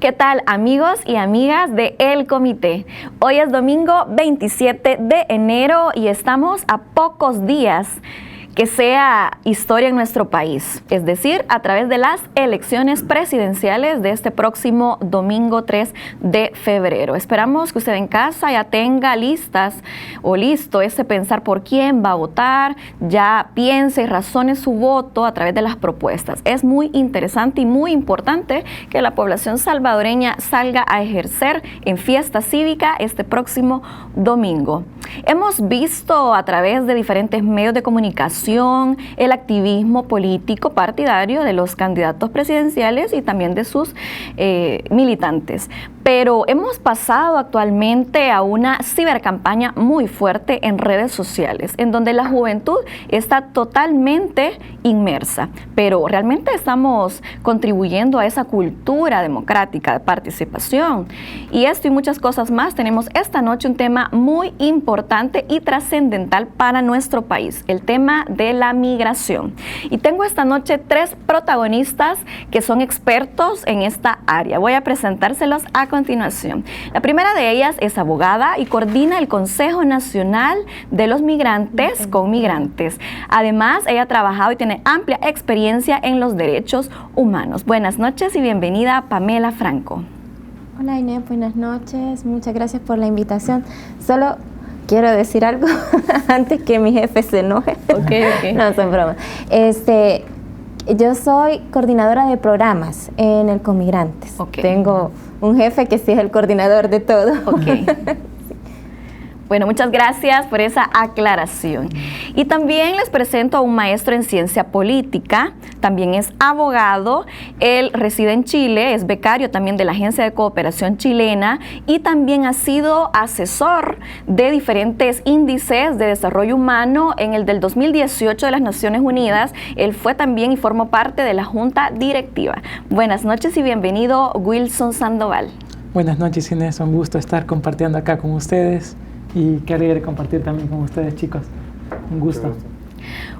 ¿Qué tal, amigos y amigas de El Comité? Hoy es domingo 27 de enero y estamos a pocos días que sea historia en nuestro país, es decir, a través de las elecciones presidenciales de este próximo domingo 3 de febrero. Esperamos que usted en casa ya tenga listas o listo ese pensar por quién va a votar, ya piense y razone su voto a través de las propuestas. Es muy interesante y muy importante que la población salvadoreña salga a ejercer en fiesta cívica este próximo domingo. Hemos visto a través de diferentes medios de comunicación el activismo político partidario de los candidatos presidenciales y también de sus militantes. Pero hemos pasado actualmente a una cibercampaña muy fuerte en redes sociales, en donde la juventud está totalmente inmersa. Pero realmente estamos contribuyendo a esa cultura democrática de participación. Y esto y muchas cosas más tenemos esta noche un tema muy importante y trascendental para nuestro país, el tema de la migración. Y tengo esta noche tres protagonistas que son expertos en esta área. Voy a presentárselos a continuación. La primera de ellas es abogada y coordina el Consejo Nacional de los Migrantes con Migrantes. Además, ella ha trabajado y tiene amplia experiencia en los derechos humanos. Buenas noches y bienvenida, Pamela Franco. Hola Inés, buenas noches. Muchas gracias por la invitación. Solo quiero decir algo antes que mi jefe se enoje. Okay. No, son bromas. Yo soy coordinadora de programas en el Comigrantes. Tengo un jefe que sí es el coordinador de todo. Sí. Bueno, muchas gracias por esa aclaración. Y también les presento a un maestro en ciencia política, también es abogado, él reside en Chile, es becario también de la Agencia de Cooperación Chilena y también ha sido asesor de diferentes índices de desarrollo humano en el del 2018 de las Naciones Unidas. Él fue también y formó parte de la Junta Directiva. Buenas noches y bienvenido, Wilson Sandoval. Buenas noches, Inés, un gusto estar compartiendo acá con ustedes. Y qué alegre compartir también con ustedes, chicos. Un gusto.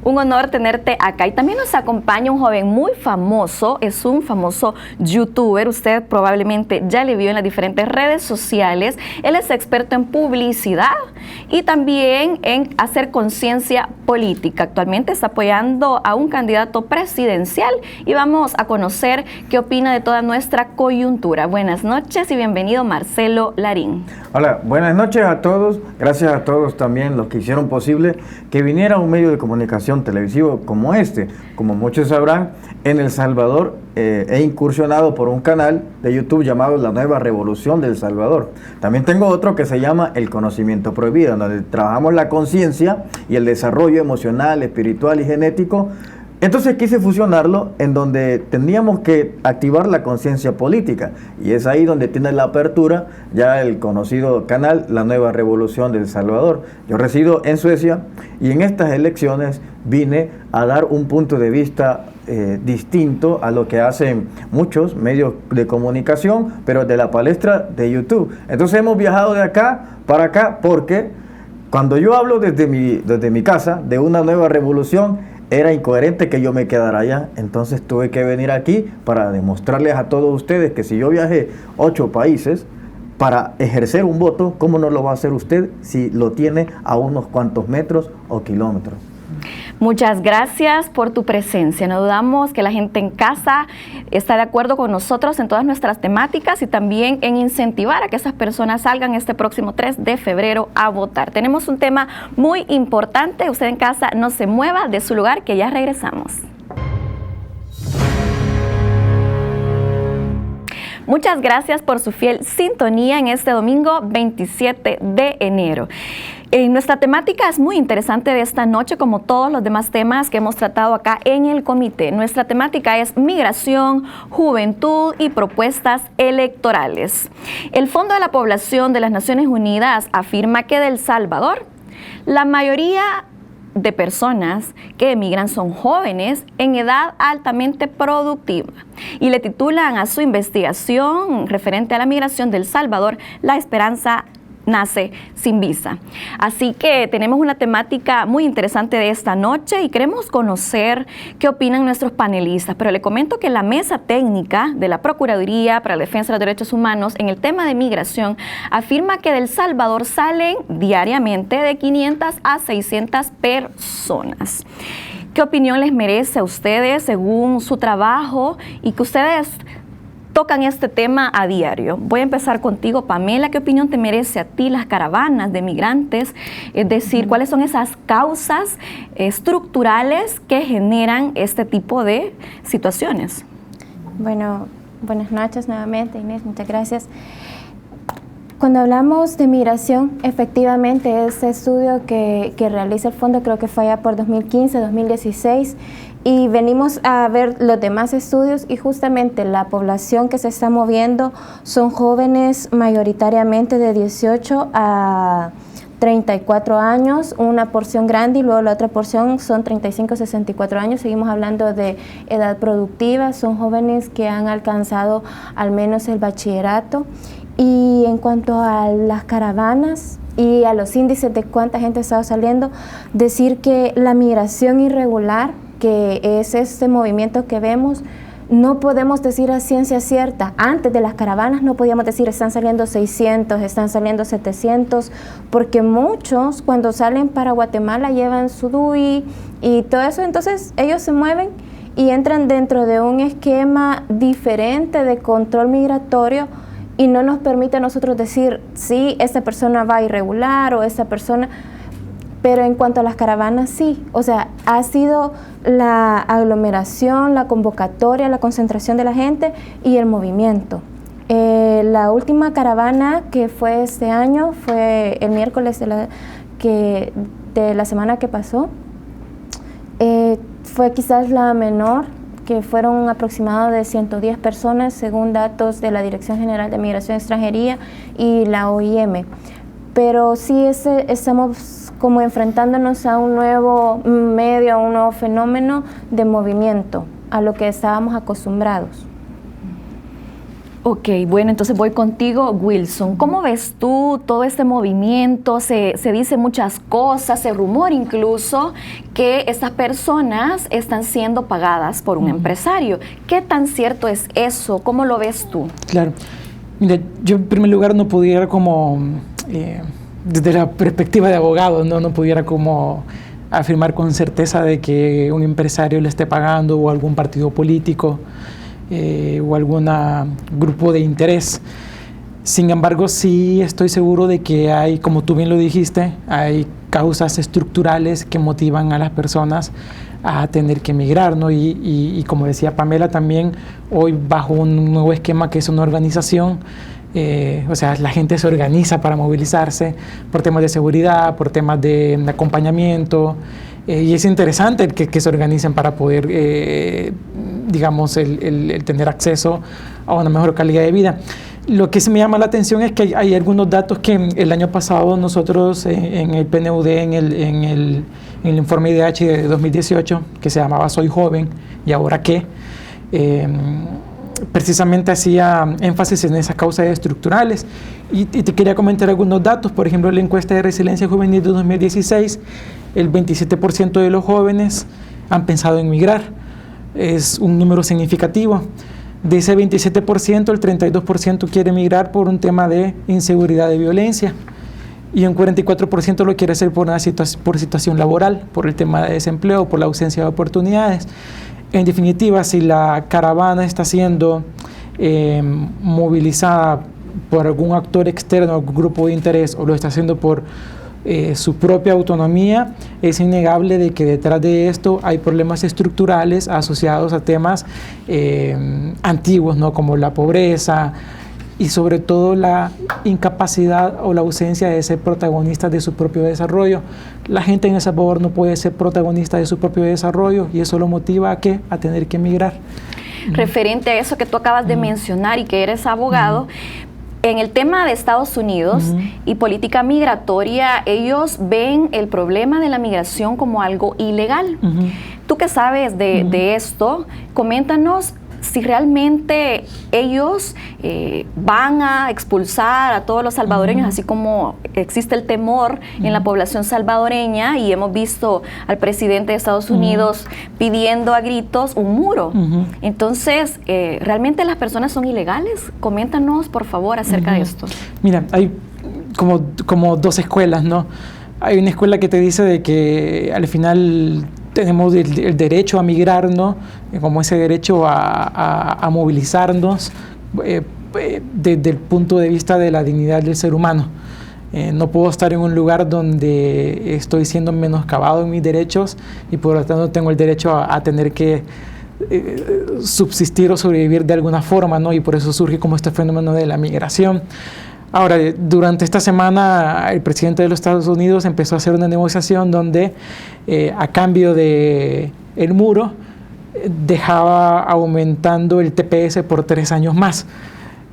Un honor tenerte acá. Y también nos acompaña un joven muy famoso, es un famoso youtuber, usted probablemente ya le vio en las diferentes redes sociales. Él es experto en publicidad y también en hacer conciencia política. Actualmente está apoyando a un candidato presidencial y vamos a conocer qué opina de toda nuestra coyuntura. Buenas noches y bienvenido, Marcelo Larín. Hola, buenas noches a todos. Gracias a todos también los que hicieron posible que viniera un medio de comunicación televisivo como este. Como muchos sabrán, en El Salvador he incursionado por un canal de YouTube llamado La Nueva Revolución del Salvador. También tengo otro que se llama El Conocimiento Prohibido, donde trabajamos la conciencia y el desarrollo emocional, espiritual y genético. Entonces quise fusionarlo en donde tendríamos que activar la conciencia política y es ahí donde tiene la apertura ya el conocido canal La Nueva Revolución del Salvador. Yo resido en Suecia y en estas elecciones vine a dar un punto de vista distinto a lo que hacen muchos medios de comunicación, pero de la palestra de YouTube. Entonces hemos viajado de acá para acá porque cuando yo hablo desde mi casa de una nueva revolución, era incoherente que yo me quedara allá, entonces tuve que venir aquí para demostrarles a todos ustedes que si yo viajé 8 países para ejercer un voto, ¿cómo no lo va a hacer usted si lo tiene a unos cuantos metros o kilómetros? Muchas gracias por tu presencia. No dudamos que la gente en casa está de acuerdo con nosotros en todas nuestras temáticas y también en incentivar a que esas personas salgan este próximo 3 de febrero a votar. Tenemos un tema muy importante. Usted en casa no se mueva de su lugar, que ya regresamos. Muchas gracias por su fiel sintonía en este domingo 27 de enero. Nuestra temática es muy interesante de esta noche, como todos los demás temas que hemos tratado acá en el comité. Nuestra temática es migración, juventud y propuestas electorales. El Fondo de la Población de las Naciones Unidas afirma que de El Salvador, la mayoría de personas que emigran son jóvenes en edad altamente productiva y le titulan a su investigación referente a la migración de El Salvador, La esperanza nace sin visa. Así que tenemos una temática muy interesante de esta noche y queremos conocer qué opinan nuestros panelistas. Pero le comento que la mesa técnica de la Procuraduría para la Defensa de los Derechos Humanos en el tema de migración afirma que de El Salvador salen diariamente de 500 a 600 personas. ¿Qué opinión les merece a ustedes según su trabajo y que ustedes tocan este tema a diario? Voy a empezar contigo, Pamela. ¿Qué opinión te merece a ti las caravanas de migrantes? Es decir, ¿cuáles son esas causas estructurales que generan este tipo de situaciones? Bueno, buenas noches nuevamente, Inés, muchas gracias. Cuando hablamos de migración, efectivamente ese estudio que realiza el fondo, creo que fue allá por 2015, 2016, y venimos a ver los demás estudios y justamente la población que se está moviendo son jóvenes mayoritariamente de 18 a 34 años, una porción grande, y luego la otra porción son 35 a 64 años. Seguimos hablando de edad productiva, son jóvenes que han alcanzado al menos el bachillerato. Y en cuanto a las caravanas y a los índices de cuánta gente ha estado saliendo, decir que la migración irregular, que es este movimiento que vemos, no podemos decir a ciencia cierta. Antes de las caravanas no podíamos decir están saliendo 600, están saliendo 700, porque muchos cuando salen para Guatemala llevan su DUI y todo eso, entonces ellos se mueven y entran dentro de un esquema diferente de control migratorio y no nos permite a nosotros decir sí, esta persona va irregular o esta persona. Pero en cuanto a las caravanas, sí. O sea, ha sido la aglomeración, la convocatoria, la concentración de la gente y el movimiento. La última caravana que fue este año fue el miércoles de la semana que pasó. Fue quizás la menor, que fueron un aproximado de 110 personas, según datos de la Dirección General de Migración y Extranjería y la OIM. Pero sí estamos como enfrentándonos a un nuevo medio, a un nuevo fenómeno de movimiento, a lo que estábamos acostumbrados. Ok, bueno, entonces voy contigo, Wilson. ¿Cómo ves tú todo este movimiento? Se dice muchas cosas, se rumora incluso que estas personas están siendo pagadas por un empresario. ¿Qué tan cierto es eso? ¿Cómo lo ves tú? Claro. Mira, yo en primer lugar no pudiera como, desde la perspectiva de abogado, no pudiera como afirmar con certeza de que un empresario le esté pagando o algún partido político o algún grupo de interés. Sin embargo, sí estoy seguro de que hay, como tú bien lo dijiste, hay causas estructurales que motivan a las personas a tener que emigrar, ¿no? Y como decía Pamela también, hoy bajo un nuevo esquema que es una organización, o sea, la gente se organiza para movilizarse por temas de seguridad, por temas de acompañamiento, y es interesante que se organicen para poder, digamos, el tener acceso a una mejor calidad de vida. Lo que sí me llama la atención es que hay algunos datos que el año pasado nosotros en el PNUD, en el informe IDH de 2018, que se llamaba Soy Joven y Ahora Qué, precisamente hacía énfasis en esas causas estructurales. Y te quería comentar algunos datos. Por ejemplo, en la encuesta de resiliencia juvenil de 2016, el 27% de los jóvenes han pensado en migrar. Es un número significativo. De ese 27%, el 32% quiere migrar por un tema de inseguridad, de violencia, y un 44% lo quiere hacer por situación laboral, por el tema de desempleo, por la ausencia de oportunidades. En definitiva, si la caravana está siendo movilizada por algún actor externo, algún grupo de interés, o lo está haciendo por su propia autonomía, es innegable de que detrás de esto hay problemas estructurales asociados a temas antiguos, ¿no? Como la pobreza y sobre todo la incapacidad o la ausencia de ser protagonistas de su propio desarrollo. La gente en El Salvador no puede ser protagonista de su propio desarrollo y eso lo motiva ¿a qué? A tener que emigrar. Referente a eso que tú acabas de mencionar y que eres abogado, en el tema de Estados Unidos y política migratoria, ellos ven el problema de la migración como algo ilegal. Tú que sabes de esto, coméntanos si realmente ellos van a expulsar a todos los salvadoreños, así como existe el temor en la población salvadoreña, y hemos visto al presidente de Estados Unidos pidiendo a gritos un muro. Entonces, ¿realmente las personas son ilegales? Coméntanos, por favor, acerca de esto. Mira, hay como dos escuelas, ¿no? Hay una escuela que te dice de que al final tenemos el derecho a migrar, ¿no? Como ese derecho a movilizarnos desde el punto de vista de la dignidad del ser humano. No puedo estar en un lugar donde estoy siendo menoscabado en mis derechos y por lo tanto tengo el derecho a tener que subsistir o sobrevivir de alguna forma, ¿no? Y por eso surge como este fenómeno de la migración. Ahora, durante esta semana, el presidente de los Estados Unidos empezó a hacer una negociación donde, a cambio de el muro, dejaba aumentando el TPS por 3 años más.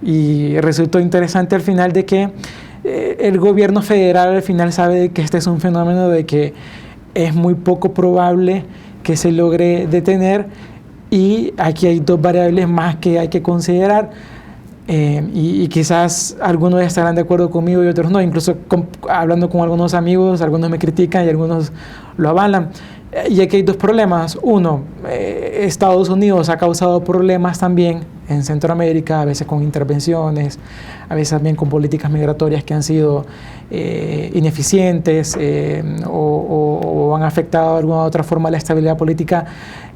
Y resultó interesante al final de que el gobierno federal al final sabe que este es un fenómeno de que es muy poco probable que se logre detener, y aquí hay 2 variables más que hay que considerar. Y quizás algunos estarán de acuerdo conmigo y otros no. Incluso hablando con algunos amigos, algunos me critican y algunos lo avalan. Y aquí hay 2 problemas. Uno, Estados Unidos ha causado problemas también en Centroamérica, a veces con intervenciones, a veces también con políticas migratorias que han sido ineficientes o han afectado de alguna u otra forma la estabilidad política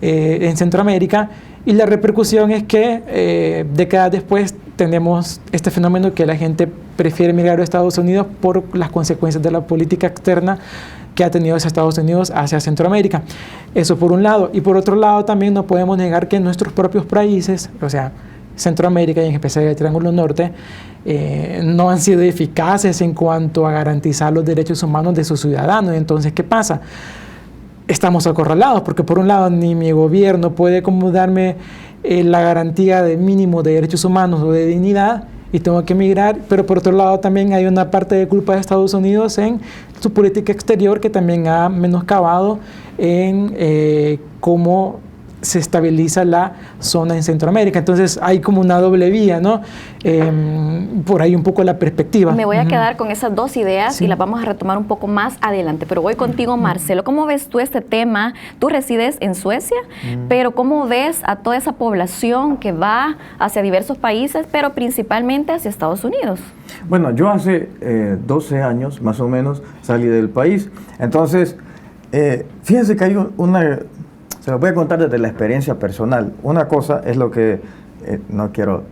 en Centroamérica. Y la repercusión es que décadas después tenemos este fenómeno que la gente prefiere migrar a Estados Unidos por las consecuencias de la política externa que ha tenido Estados Unidos hacia Centroamérica. Eso por un lado. Y por otro lado también no podemos negar que nuestros propios países, o sea, Centroamérica y en especial el Triángulo Norte, no han sido eficaces en cuanto a garantizar los derechos humanos de sus ciudadanos. Entonces, ¿qué pasa? Estamos acorralados porque por un lado ni mi gobierno puede como darme la garantía de mínimo de derechos humanos o de dignidad y tengo que emigrar, pero por otro lado también hay una parte de culpa de Estados Unidos en su política exterior que también ha menoscabado en cómo se estabiliza la zona en Centroamérica. Entonces hay como una doble vía, ¿no? Por ahí un poco la perspectiva. Me voy a quedar con esas 2 ideas y las vamos a retomar un poco más adelante, pero voy contigo, Marcelo. ¿Cómo ves tú este tema? Tú resides en Suecia, pero ¿cómo ves a toda esa población que va hacia diversos países, pero principalmente hacia Estados Unidos? Bueno, yo hace 12 años más o menos salí del país. Entonces, fíjense que hay se lo voy a contar desde la experiencia personal. Una cosa es lo que, no quiero,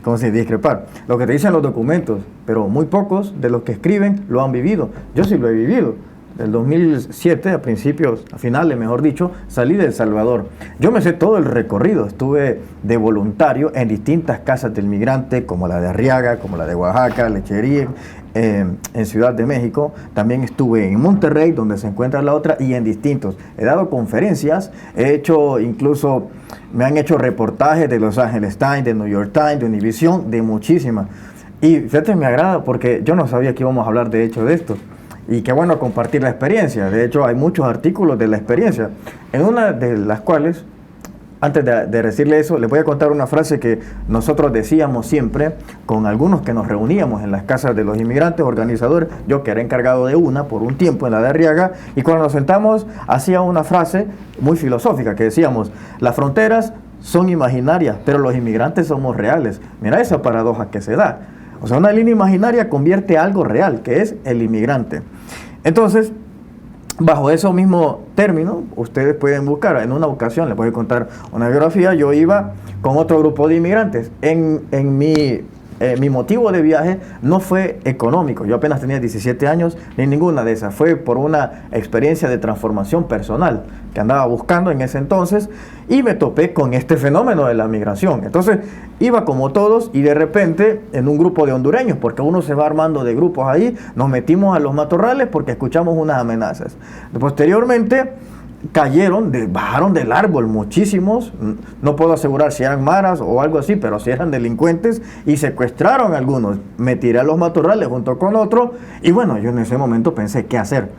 ¿cómo se dice? Discrepar, lo que te dicen los documentos, pero muy pocos de los que escriben lo han vivido. Yo sí lo he vivido. Del 2007, a finales, mejor dicho, salí de El Salvador. Yo me sé todo el recorrido. Estuve de voluntario en distintas casas del migrante, como la de Arriaga, como la de Oaxaca, Lechería, en Ciudad de México. También estuve en Monterrey, donde se encuentra la otra, y en distintos. He dado conferencias, me han hecho reportajes de Los Angeles Times, de New York Times, de Univision, de muchísimas. Y fíjate, me agrada porque yo no sabía que íbamos a hablar de esto. Y qué bueno compartir la experiencia. De hecho, hay muchos artículos de la experiencia. En una de las cuales, antes de decirle eso, les voy a contar una frase que nosotros decíamos siempre con algunos que nos reuníamos en las casas de los inmigrantes, organizadores. Yo que era encargado de una por un tiempo en la de Arriaga. Y cuando nos sentamos, hacía una frase muy filosófica que decíamos: las fronteras son imaginarias, pero los inmigrantes somos reales. Mira esa paradoja que se da. O sea, una línea imaginaria convierte algo real, que es el inmigrante. Entonces, bajo ese mismo término, ustedes pueden buscar. En una ocasión, les voy a contar una biografía, yo iba con otro grupo de inmigrantes. Mi motivo de viaje no fue económico. Yo apenas tenía 17 años, ni ninguna de esas. Fue por una experiencia de transformación personal que andaba buscando en ese entonces y me topé con este fenómeno de la migración. Entonces, iba como todos y de repente en un grupo de hondureños, porque uno se va armando de grupos ahí, nos metimos a los matorrales porque escuchamos unas amenazas. Posteriormente, bajaron del árbol muchísimos, no puedo asegurar si eran maras o algo así, pero si eran delincuentes y secuestraron a algunos. Me tiré a los matorrales junto con otro y bueno, yo en ese momento pensé, ¿qué hacer?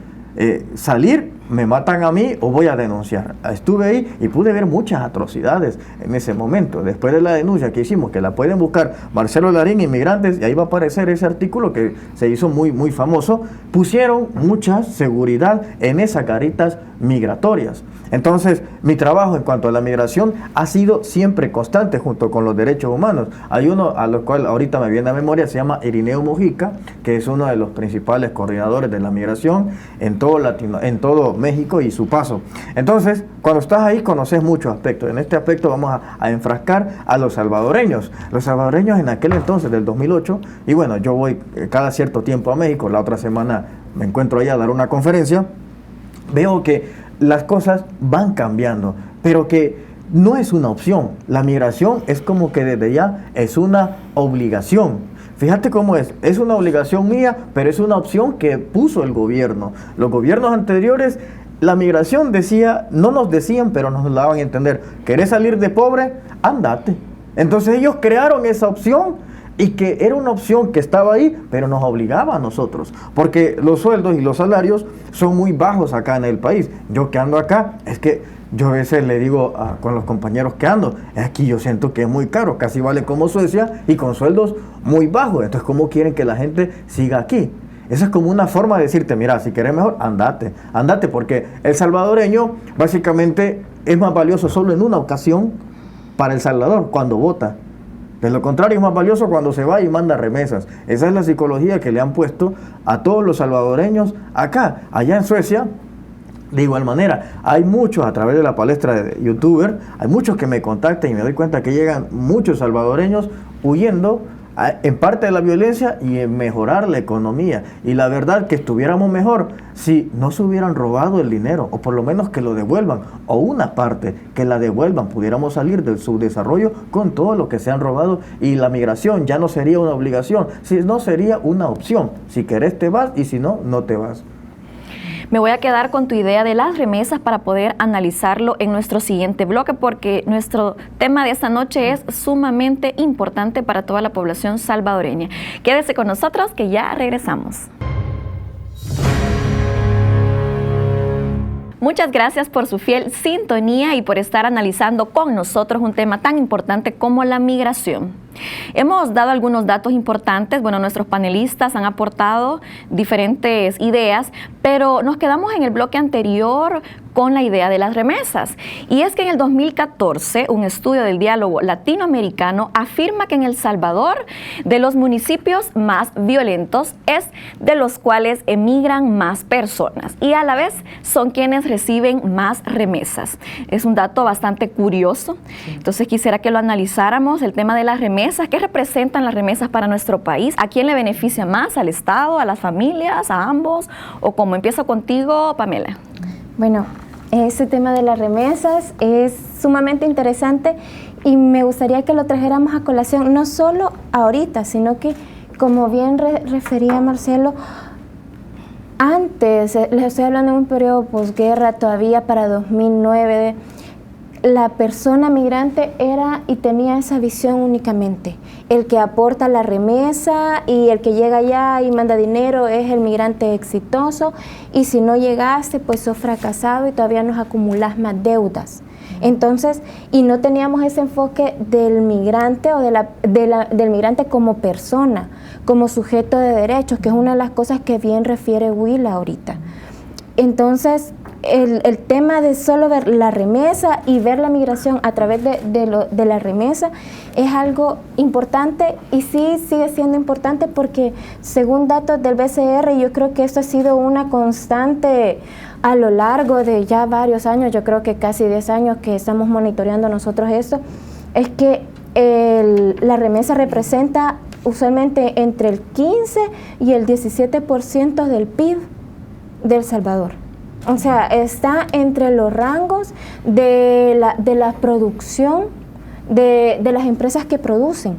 Salir me matan a mí o voy a denunciar. Estuve ahí y pude ver muchas atrocidades en ese momento. Después de la denuncia que hicimos, que la pueden buscar, Marcelo Larín, Inmigrantes, y ahí va a aparecer ese artículo que se hizo muy, muy famoso, pusieron mucha seguridad en esas garitas migratorias. Entonces, mi trabajo en cuanto a la migración ha sido siempre constante junto con los derechos humanos. Hay uno a lo cual ahorita me viene a memoria, se llama Irineo Mujica, que es uno de los principales coordinadores de la migración en todo México y su paso. Entonces, cuando estás ahí conoces muchos aspectos. En este aspecto vamos a enfrascar a los salvadoreños. Los salvadoreños en aquel entonces, del 2008, y bueno, yo voy cada cierto tiempo a México, la otra semana me encuentro allá a dar una conferencia, veo que las cosas van cambiando, pero que no es una opción. La migración es como que desde ya es una obligación. Fíjate cómo es una obligación mía, pero es una opción que puso el gobierno. Los gobiernos anteriores, la migración decía, no nos decían, pero nos la daban a entender, ¿querés salir de pobre? Andate. Entonces ellos crearon esa opción, y que era una opción que estaba ahí, pero nos obligaba a nosotros, porque los sueldos y los salarios son muy bajos acá en el país. Yo que ando acá, es que yo a veces le digo con los compañeros que ando, aquí yo siento que es muy caro, casi vale como Suecia y con sueldos muy bajos. Entonces, ¿cómo quieren que la gente siga aquí? Esa es como una forma de decirte, mira, si querés mejor, andate, porque el salvadoreño básicamente es más valioso solo en una ocasión para El Salvador, cuando vota. De lo contrario, es más valioso cuando se va y manda remesas. Esa es la psicología que le han puesto a todos los salvadoreños acá. Allá en Suecia, de igual manera, hay muchos a través de la palestra de youtuber, hay muchos que me contactan y me doy cuenta que llegan muchos salvadoreños huyendo en parte de la violencia y en mejorar la economía. Y la verdad que estuviéramos mejor si no se hubieran robado el dinero, o por lo menos que lo devuelvan, o una parte que la devuelvan, pudiéramos salir del subdesarrollo con todo lo que se han robado, y la migración ya no sería una obligación, sino sería una opción. Si querés te vas y si no, no te vas. Me voy a quedar con tu idea de las remesas para poder analizarlo en nuestro siguiente bloque, porque nuestro tema de esta noche es sumamente importante para toda la población salvadoreña. Quédese con nosotros que ya regresamos. Muchas gracias por su fiel sintonía y por estar analizando con nosotros un tema tan importante como la migración. Hemos dado algunos datos importantes, bueno, nuestros panelistas han aportado diferentes ideas, pero nos quedamos en el bloque anterior con la idea de las remesas. Y es que en el 2014, un estudio del diálogo latinoamericano afirma que en El Salvador, de los municipios más violentos, es de los cuales emigran más personas y a la vez son quienes reciben más remesas. Es un dato bastante curioso. Entonces quisiera que lo analizáramos, el tema de las remesas. ¿Qué representan las remesas para nuestro país? ¿A quién le beneficia más? ¿Al Estado, a las familias, a ambos? ¿O cómo? Empiezo contigo, Pamela. Bueno, ese tema de las remesas es sumamente interesante y me gustaría que lo trajéramos a colación, no solo ahorita, sino que, como bien refería Marcelo, antes, les estoy hablando de un periodo posguerra, todavía para 2009, la persona migrante era y tenía esa visión únicamente. El que aporta la remesa y el que llega allá y manda dinero es el migrante exitoso, y si no llegaste, pues sos fracasado y todavía nos acumulás más deudas. Entonces, y no teníamos ese enfoque del migrante o del migrante como persona, como sujeto de derechos, que es una de las cosas que bien refiere Willa ahorita. Entonces, el tema de solo ver la remesa y ver la migración a través de la remesa es algo importante, y sí sigue siendo importante porque según datos del BCR, yo creo que esto ha sido una constante a lo largo de ya varios años, yo creo que casi 10 años que estamos monitoreando nosotros esto, es que la remesa representa usualmente entre el 15 y el 17% del PIB de El Salvador. O sea, está entre los rangos de la producción de las empresas que producen.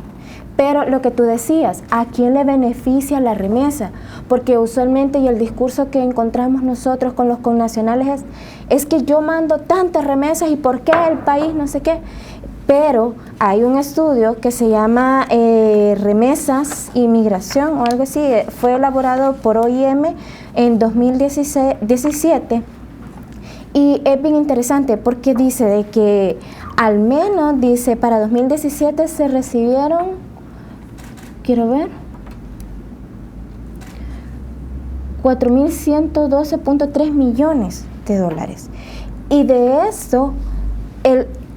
Pero lo que tú decías, ¿a quién le beneficia la remesa? Porque usualmente, y el discurso que encontramos nosotros con los connacionales es que yo mando tantas remesas y ¿por qué el país no sé qué? Pero hay un estudio que se llama Remesas y Migración o algo así, fue elaborado por OIM en 2017, Y es bien interesante porque dice de que al menos, dice, para 2017 se recibieron, quiero ver, 4.112.3 millones de dólares. Y de esto,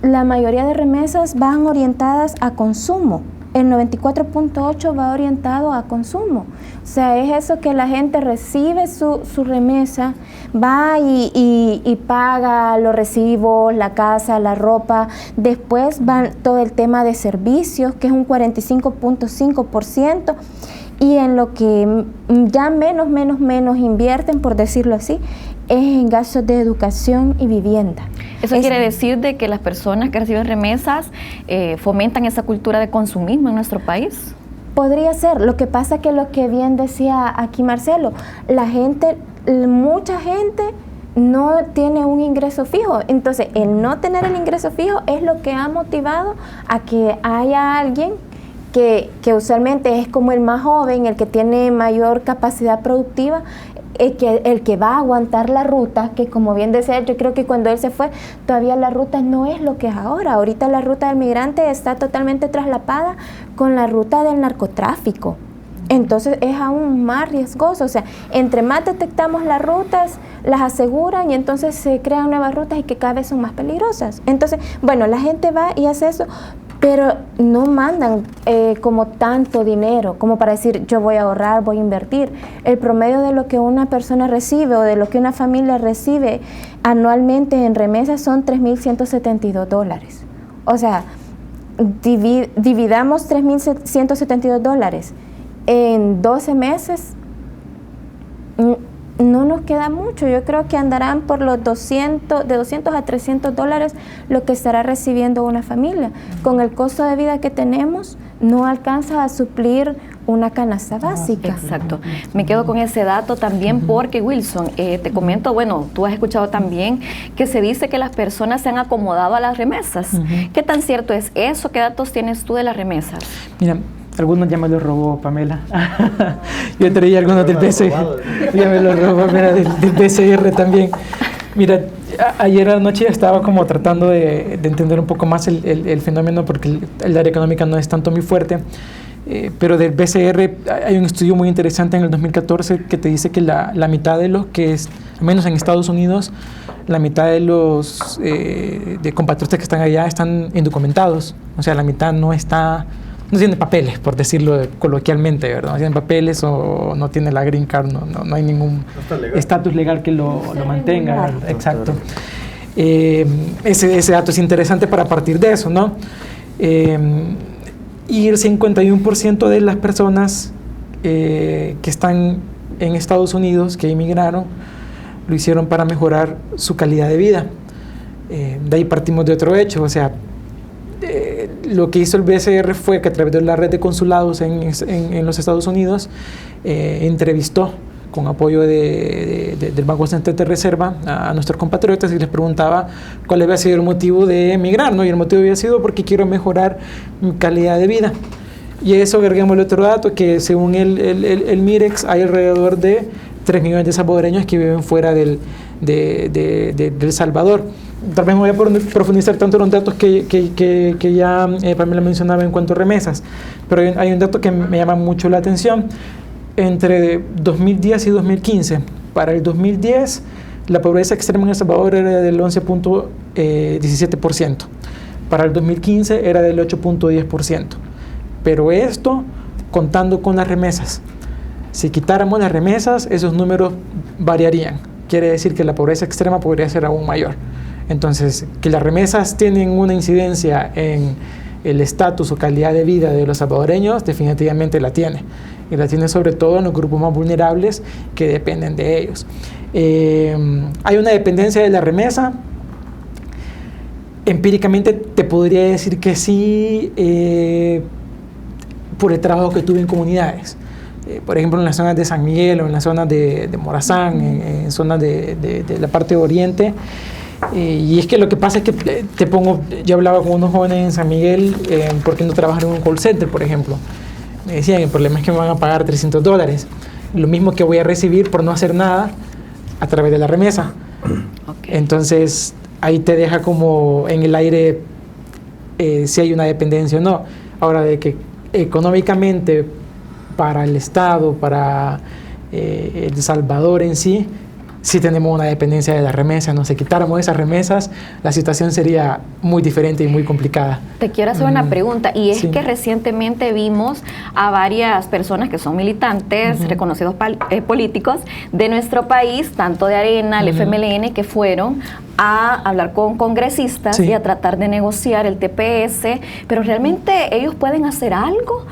la mayoría de remesas van orientadas a consumo. El 94.8 va orientado a consumo. O sea, es eso que la gente recibe su remesa, va y paga los recibos, la casa, la ropa. Después va todo el tema de servicios, que es un 45.5%. Y en lo que ya menos invierten, por decirlo así, es en gastos de educación y vivienda. Eso quiere decir de que las personas que reciben remesas fomentan esa cultura de consumismo en nuestro país. Podría ser. Lo que pasa que lo que bien decía aquí Marcelo, mucha gente no tiene un ingreso fijo. Entonces, el no tener el ingreso fijo es lo que ha motivado a que haya alguien que usualmente es como el más joven, el que tiene mayor capacidad productiva, el que va a aguantar la ruta, que como bien decía, yo creo que cuando él se fue, todavía la ruta no es lo que es ahora. Ahorita la ruta del migrante está totalmente traslapada con la ruta del narcotráfico. Entonces es aún más riesgoso. O sea, entre más detectamos las rutas, las aseguran y entonces se crean nuevas rutas y que cada vez son más peligrosas. Entonces, bueno, la gente va y hace eso, pero no mandan como tanto dinero como para decir yo voy a ahorrar, voy a invertir. El promedio de lo que una persona recibe o de lo que una familia recibe anualmente en remesas son $3.172. O sea, dividamos $3.172 en 12 meses, no nos queda mucho. Yo creo que andarán por los de $200 a $300 lo que estará recibiendo una familia. Con el costo de vida que tenemos, no alcanza a suplir una canasta básica. Exacto. Me quedo con ese dato también porque, Wilson, te comento, bueno, tú has escuchado también que se dice que las personas se han acomodado a las remesas. ¿Qué tan cierto es eso? ¿Qué datos tienes tú de las remesas? Mira, algunos ya me los robó Pamela. Yo traía algunos del BCR. Ya me los robó Pamela del BCR también. Mira, ayer anoche estaba como tratando de entender un poco más el fenómeno porque el área económica no es tanto mi fuerte. Pero del BCR hay un estudio muy interesante en el 2014 que te dice que la mitad de los que, al menos en Estados Unidos, la mitad de los de compatriotas que están allá están indocumentados. O sea, la mitad no tiene papeles, por decirlo coloquialmente, ¿verdad? No tiene papeles o no tiene la green card, no hay ningún estatus legal que lo mantenga, ¿verdad? Exacto. Ese dato es interesante para partir de eso, ¿no? Y el 51% de las personas que están en Estados Unidos, que emigraron, lo hicieron para mejorar su calidad de vida. De ahí partimos de otro hecho, o sea, lo que hizo el BCR fue que a través de la red de consulados en los Estados Unidos entrevistó con apoyo del Banco Central de Reserva a nuestros compatriotas y les preguntaba cuál había sido el motivo de emigrar, ¿no? Y el motivo había sido porque quiero mejorar mi calidad de vida. Y a eso agregamos el otro dato, que según el MIREX hay alrededor de 3 millones de salvadoreños que viven fuera de El Salvador. Tal vez me voy a profundizar tanto en los datos que ya Pamela mencionaba en cuanto a remesas, pero hay un dato que me llama mucho la atención. Entre 2010 y 2015, para el 2010, la pobreza extrema en El Salvador era del 11.17%, para el 2015 era del 8.10%, pero esto contando con las remesas. Si quitáramos las remesas, esos números variarían. Quiere decir que la pobreza extrema podría ser aún mayor. Entonces, que las remesas tienen una incidencia en el estatus o calidad de vida de los salvadoreños, definitivamente la tiene. Y la tiene sobre todo en los grupos más vulnerables que dependen de ellos. Hay una dependencia de la remesa. Empíricamente te podría decir que sí, por el trabajo que tuve en comunidades. Por ejemplo, en las zonas de San Miguel o en las zonas de Morazán, en zonas de la parte oriente. Y es que lo que pasa es que yo hablaba con unos jóvenes en San Miguel, ¿por qué no trabajan en un call center, por ejemplo? Me decían, el problema es que me van a pagar $300, lo mismo que voy a recibir por no hacer nada a través de la remesa. Okay. Entonces, ahí te deja como en el aire si hay una dependencia o no. Ahora, de que económicamente para el Estado, para El Salvador en sí, sí tenemos una dependencia de las remesas, ¿no? Si quitáramos esas remesas, la situación sería muy diferente y muy complicada. Te quiero hacer una pregunta, y es sí. que recientemente vimos a varias personas que son militantes, reconocidos políticos de nuestro país, tanto de Arena, el FMLN, que fueron a hablar con congresistas y a tratar de negociar el TPS, pero realmente ellos pueden hacer algo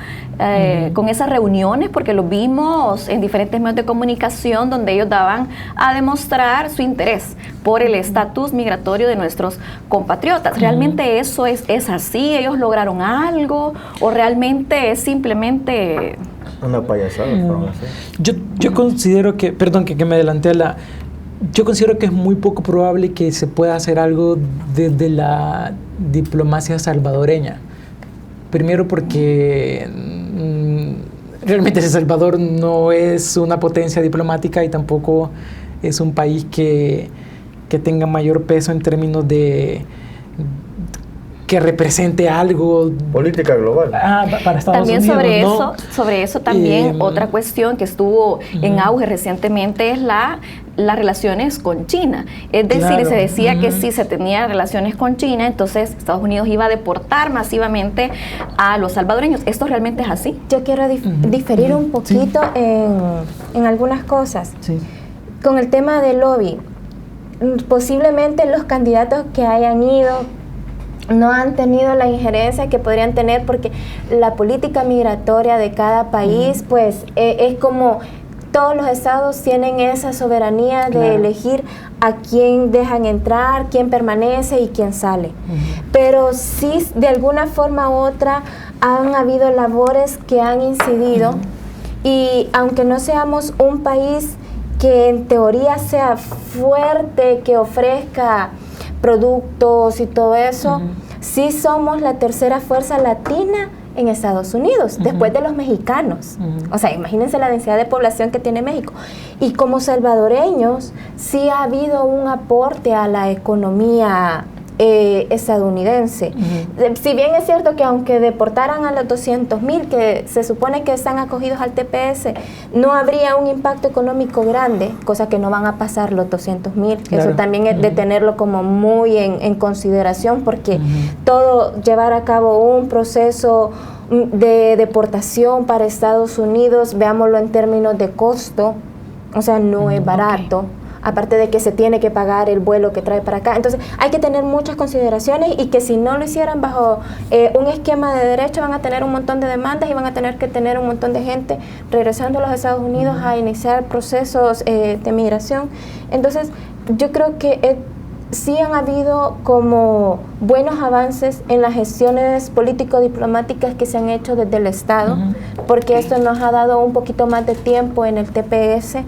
con esas reuniones, porque lo vimos en diferentes medios de comunicación donde ellos daban a demostrar su interés por el estatus migratorio de nuestros compatriotas. ¿Realmente eso es así? ¿Ellos lograron algo? ¿O realmente es simplemente una payasada? Yo considero que, perdón que me adelanté yo considero que es muy poco probable que se pueda hacer algo desde la diplomacia salvadoreña. Primero porque realmente El Salvador no es una potencia diplomática y tampoco es un país que tenga mayor peso en términos de que represente algo. Política global. Para Estados también Unidos, ¿no? sobre eso también otra cuestión que estuvo en auge recientemente es las relaciones con China. Es decir, Claro. se decía que si se tenía relaciones con China, entonces Estados Unidos iba a deportar masivamente a los salvadoreños. ¿Esto realmente es así? Yo quiero diferir un poquito en algunas cosas. Sí. Con el tema del lobby, posiblemente los candidatos que hayan ido no han tenido la injerencia que podrían tener, porque la política migratoria de cada país, pues es como todos los estados tienen esa soberanía de elegir a quién dejan entrar, quién permanece y quién sale. Pero sí, de alguna forma u otra, han habido labores que han incidido, y aunque no seamos un país que en teoría sea fuerte, que ofrezca productos y todo eso, sí somos la tercera fuerza latina en Estados Unidos, después de los mexicanos. O sea, imagínense la densidad de población que tiene México. Y como salvadoreños, sí ha habido un aporte a la economía estadounidense. Si bien es cierto que aunque deportaran a los 200,000 que se supone que están acogidos al TPS, no habría un impacto económico grande, cosa que no van a pasar los 200,000. Claro. Eso también es de tenerlo como muy en consideración, porque todo llevar a cabo un proceso de deportación para Estados Unidos, veámoslo en términos de costo, o sea, no es barato. Aparte de que se tiene que pagar el vuelo que trae para acá. Entonces hay que tener muchas consideraciones, y que si no lo hicieran bajo un esquema de derecho, van a tener un montón de demandas y van a tener que tener un montón de gente regresando a los Estados Unidos a iniciar procesos de migración. Entonces yo creo que sí han habido como buenos avances en las gestiones político-diplomáticas que se han hecho desde el Estado, porque esto nos ha dado un poquito más de tiempo en el TPS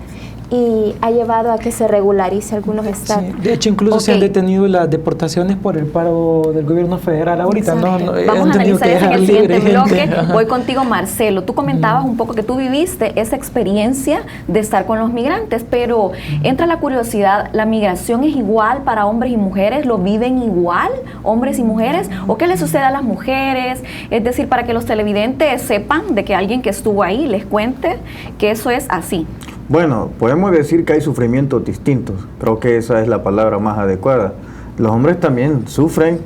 y ha llevado a que se regularice algunos estados. Sí. De hecho, incluso se han detenido las deportaciones por el paro del gobierno federal ahorita. Vamos a analizar eso en el siguiente bloque. Voy contigo, Marcelo. Tú comentabas un poco que tú viviste esa experiencia de estar con los migrantes, pero entra la curiosidad, ¿la migración es igual para hombres y mujeres? ¿Lo viven igual, hombres y mujeres? ¿O qué le sucede a las mujeres? Es decir, para que los televidentes sepan de que alguien que estuvo ahí les cuente que eso es así. Bueno, podemos decir que hay sufrimientos distintos. Creo que esa es la palabra más adecuada. Los hombres también sufren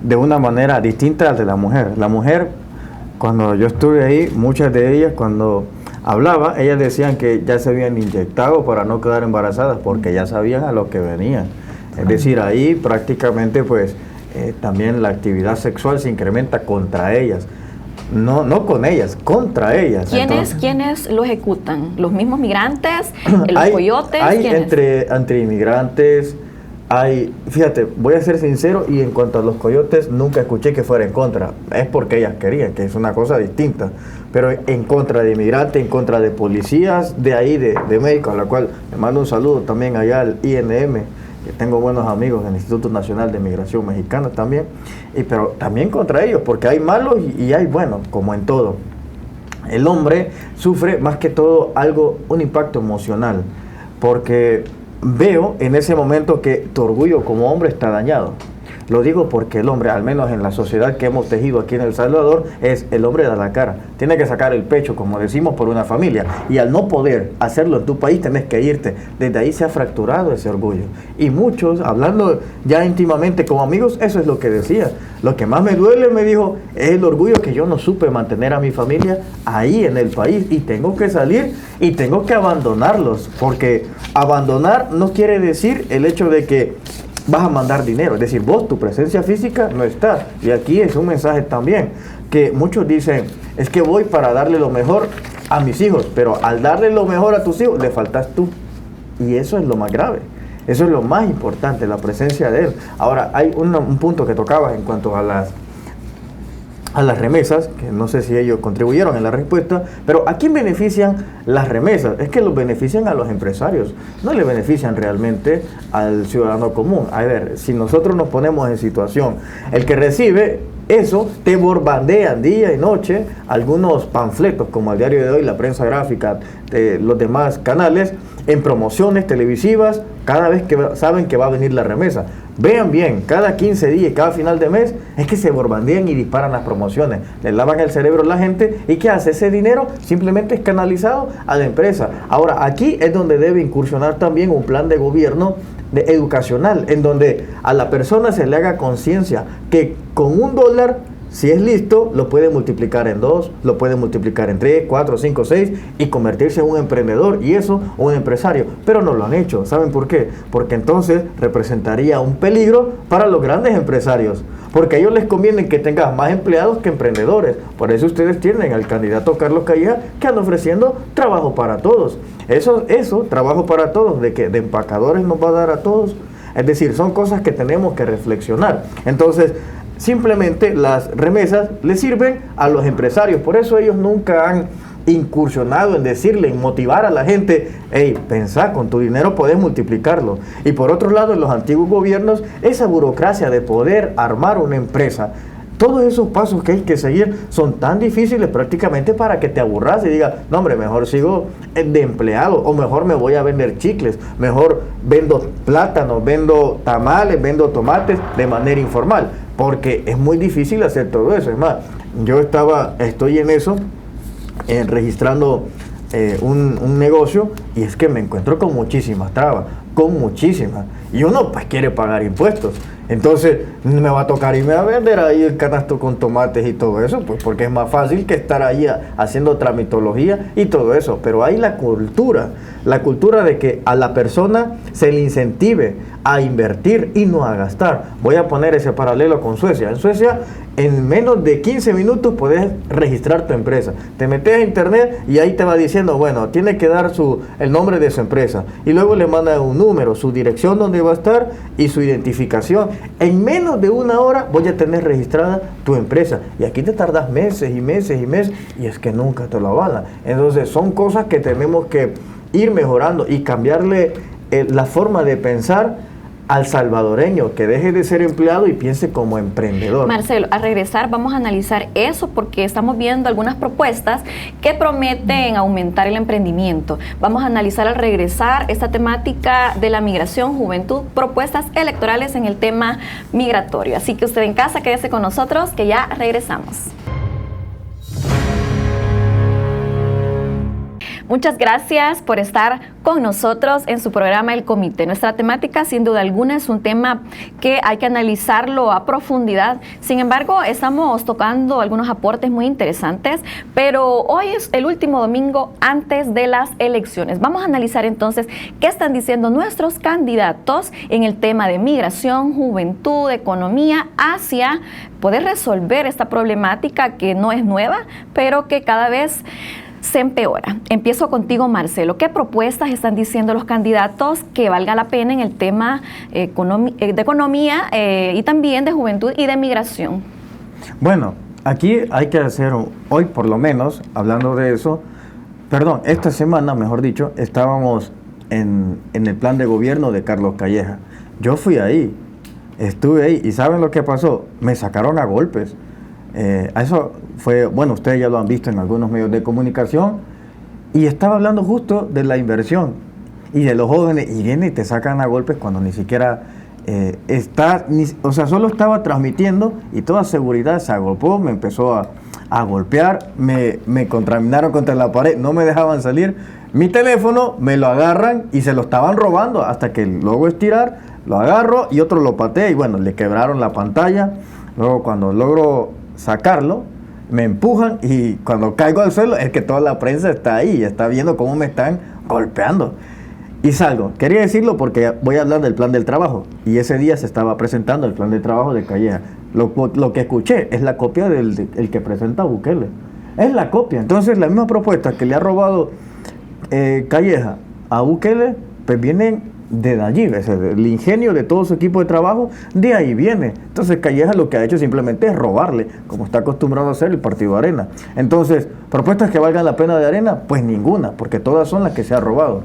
de una manera distinta a la de la mujer. La mujer, cuando yo estuve ahí, muchas de ellas, cuando hablaba, ellas decían que ya se habían inyectado para no quedar embarazadas, porque ya sabían a lo que venían. Es decir, ahí prácticamente pues también la actividad sexual se incrementa contra ellas. No con ellas, contra ellas. ¿Quiénes lo ejecutan? ¿Los mismos migrantes? ¿Los coyotes? Hay entre inmigrantes, fíjate, voy a ser sincero, y en cuanto a los coyotes, nunca escuché que fuera en contra. Es porque ellas querían, que es una cosa distinta. Pero en contra de inmigrantes, en contra de policías de ahí, de México, a la cual le mando un saludo también allá al INM, que tengo buenos amigos en el Instituto Nacional de Migración Mexicana también, pero también contra ellos, porque hay malos y hay buenos, como en todo. El hombre sufre más que todo un impacto emocional, porque veo en ese momento que tu orgullo como hombre está dañado. Lo digo porque el hombre, al menos en la sociedad que hemos tejido aquí en El Salvador, es el hombre da la cara. Tiene que sacar el pecho, como decimos, por una familia. Y al no poder hacerlo en tu país, tenés que irte. Desde ahí se ha fracturado ese orgullo. Y muchos, hablando ya íntimamente como amigos, eso es lo que decía. Lo que más me duele, me dijo, es el orgullo que yo no supe mantener a mi familia ahí en el país. Y tengo que salir y tengo que abandonarlos. Porque abandonar no quiere decir el hecho de que vas a mandar dinero, es decir, vos, tu presencia física no está. Y aquí es un mensaje también, que muchos dicen, es que voy para darle lo mejor a mis hijos, pero al darle lo mejor a tus hijos, le faltas tú. Y eso es lo más grave, eso es lo más importante, la presencia de él. Ahora, hay un punto que tocabas en cuanto a las remesas, que no sé si ellos contribuyeron en la respuesta, pero ¿a quién benefician las remesas? Es que los benefician a los empresarios, no le benefician realmente al ciudadano común. A ver, si nosotros nos ponemos en situación, el que recibe eso, te bombardean día y noche algunos panfletos, como el Diario de Hoy, la prensa gráfica, los demás canales, en promociones televisivas, cada vez que saben que va a venir la remesa. Vean bien, cada 15 días, cada final de mes, es que se bombardean y disparan las promociones. Le lavan el cerebro a la gente, ¿y qué hace? Ese dinero simplemente es canalizado a la empresa. Ahora, aquí es donde debe incursionar también un plan de gobierno educacional, en donde a la persona se le haga conciencia que con $1, si es listo, lo puede multiplicar en 2, lo puede multiplicar en 3, 4, 5, 6 y convertirse en un emprendedor, y eso, un empresario. Pero no lo han hecho. ¿Saben por qué? Porque entonces representaría un peligro para los grandes empresarios, porque a ellos les conviene que tengan más empleados que emprendedores. Por eso ustedes tienen al candidato Carlos Calleja, que anda ofreciendo trabajo para todos. Eso, trabajo para todos, de que de empacadores nos va a dar a todos. Es decir, son cosas que tenemos que reflexionar. Entonces, simplemente las remesas le sirven a los empresarios. Por eso ellos nunca han incursionado en decirle, en motivar a la gente, hey, pensá, con tu dinero podés multiplicarlo. Y por otro lado, en los antiguos gobiernos, esa burocracia de poder armar una empresa, todos esos pasos que hay que seguir son tan difíciles prácticamente para que te aburras y digas, no hombre, mejor sigo de empleado, o mejor me voy a vender chicles, mejor vendo plátanos, vendo tamales, vendo tomates de manera informal, porque es muy difícil hacer todo eso. Es más, yo estoy en eso, registrando un negocio, y es que me encuentro con muchísimas trabas, y uno pues quiere pagar impuestos. Entonces me va a tocar irme a vender ahí el canasto con tomates y todo eso, pues porque es más fácil que estar ahí haciendo tramitología y todo eso. Pero hay la cultura de que a la persona se le incentive a invertir y no a gastar. Voy a poner ese paralelo con Suecia. En Suecia, en menos de 15 minutos puedes registrar tu empresa. Te metes a internet y ahí te va diciendo, bueno, tiene que dar el nombre de su empresa. Y luego le manda un número, su dirección donde va a estar y su identificación. En menos de una hora voy a tener registrada tu empresa. Y aquí te tardas meses y meses y meses, y es que nunca te lo avalan. Entonces son cosas que tenemos que ir mejorando y cambiarle la forma de pensar al salvadoreño, que deje de ser empleado y piense como emprendedor. Marcelo, al regresar vamos a analizar eso, porque estamos viendo algunas propuestas que prometen aumentar el emprendimiento. Vamos a analizar al regresar esta temática de la migración, juventud, propuestas electorales en el tema migratorio. Así que usted en casa, quédese con nosotros, que ya regresamos. Muchas gracias por estar con nosotros en su programa El Comité. Nuestra temática, sin duda alguna, es un tema que hay que analizarlo a profundidad. Sin embargo, estamos tocando algunos aportes muy interesantes, pero hoy es el último domingo antes de las elecciones. Vamos a analizar entonces qué están diciendo nuestros candidatos en el tema de migración, juventud, economía, hacia poder resolver esta problemática que no es nueva, pero que cada vez se empeora. Empiezo contigo, Marcelo. ¿Qué propuestas están diciendo los candidatos que valga la pena en el tema de economía y también de juventud y de migración? Bueno, aquí hay que hacer, hoy por lo menos, hablando de eso, esta semana, mejor dicho, estábamos en el plan de gobierno de Carlos Calleja. Yo fui ahí, estuve ahí, y ¿saben lo que pasó? Me sacaron a golpes. Eso fue, bueno, ustedes ya lo han visto en algunos medios de comunicación, y estaba hablando justo de la inversión. y de los jóvenes, y vienen y te sacan a golpes cuando ni siquiera solo estaba transmitiendo y toda seguridad se agolpó, me empezó a golpear, me contaminaron contra la pared, no me dejaban salir. Mi teléfono me lo agarran y se lo estaban robando hasta que luego estirar, lo agarro y otro lo patea y bueno, le quebraron la pantalla. Luego cuando logro sacarlo, me empujan y cuando caigo al suelo es que toda la prensa está ahí, está viendo cómo me están golpeando. Y salgo. Quería decirlo porque voy a hablar del plan del trabajo. Y ese día se estaba presentando el plan de trabajo de Calleja. Lo que escuché es la copia del que presenta Bukele. Es la copia. Entonces la misma propuesta que le ha robado Calleja a Bukele, pues vienen de Nayib, el ingenio de todo su equipo de trabajo, de ahí viene. Entonces Calleja lo que ha hecho simplemente es robarle, como está acostumbrado a hacer el partido Arena. Entonces, propuestas que valgan la pena de Arena, pues ninguna, porque todas son las que se ha robado.